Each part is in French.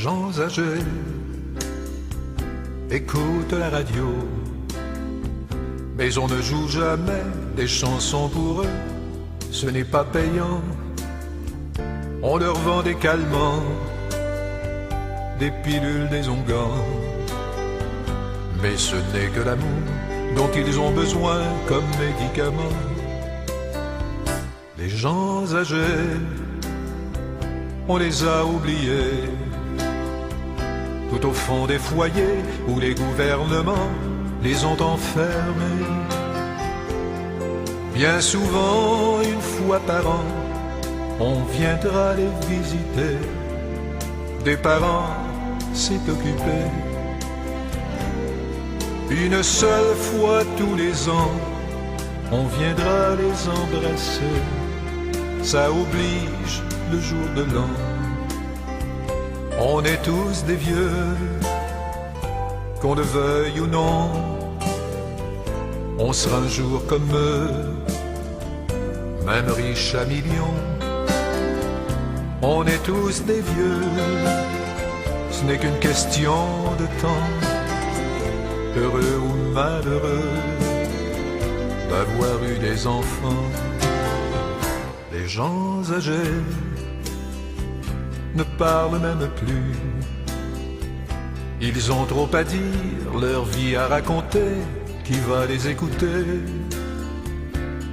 gens âgés écoutent la radio, mais on ne joue jamais des chansons pour eux, ce n'est pas payant. On leur vend des calmants, des pilules, des onguents, mais ce n'est que l'amour dont ils ont besoin comme médicament. Les gens âgés, on les a oubliés, tout au fond des foyers où les gouvernements les ont enfermés. Bien souvent, une fois par an, on viendra les visiter. Des parents s'est occupé. Une seule fois tous les ans, on viendra les embrasser. Ça oblige le jour de l'an. On est tous des vieux, qu'on le veuille ou non. On sera un jour comme eux, même riche à millions. On est tous des vieux, ce n'est qu'une question de temps. Heureux ou malheureux d'avoir eu des enfants. Les gens âgés ne parlent même plus. Ils ont trop à dire, leur vie à raconter. Qui va les écouter?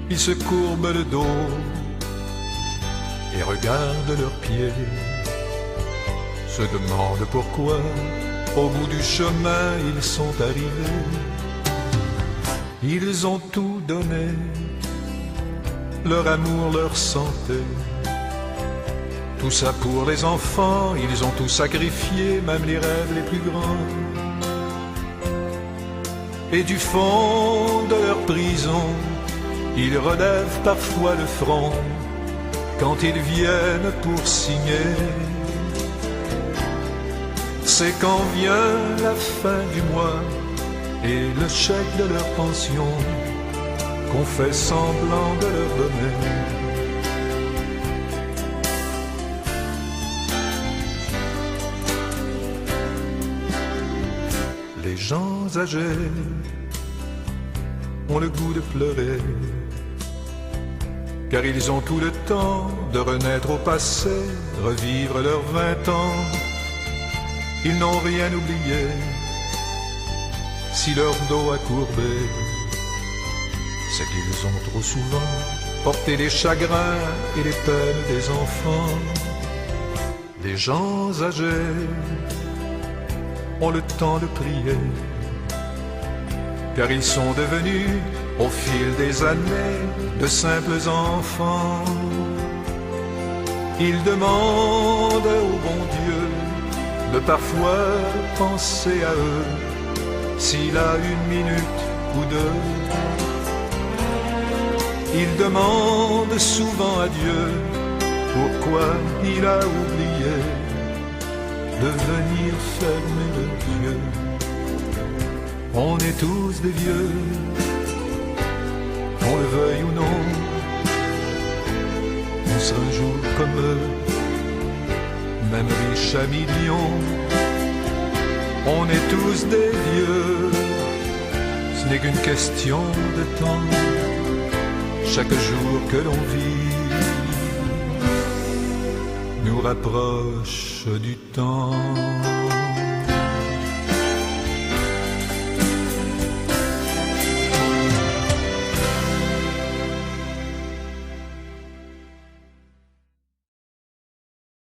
Ils se courbent le dos et regardent leurs pieds, se demandent pourquoi au bout du chemin ils sont arrivés. Ils ont tout donné, leur amour, leur santé, tout ça pour les enfants. Ils ont tout sacrifié, même les rêves les plus grands. Et du fond de leur prison, ils relèvent parfois le front quand ils viennent pour signer. C'est quand vient la fin du mois et le chèque de leur pension qu'on fait semblant de leur donner. Les gens âgés ont le goût de pleurer, car ils ont tout le temps de renaître au passé, revivre leurs 20 ans. Ils n'ont rien oublié, si leur dos a courbé, c'est qu'ils ont trop souvent porté les chagrins et les peines des enfants. Les gens âgés ont le temps de prier, car ils sont devenus, au fil des années, de simples enfants. Ils demandent au bon Dieu de parfois penser à eux, s'il a une minute ou deux. Ils demandent souvent à Dieu pourquoi il a oublié de venir fermer les yeux. On est tous des vieux, qu'on le veuille ou non. On sera un jour comme eux, même riches à millions. On est tous des vieux, ce n'est qu'une question de temps. Chaque jour que l'on vit nous rapproche du temps.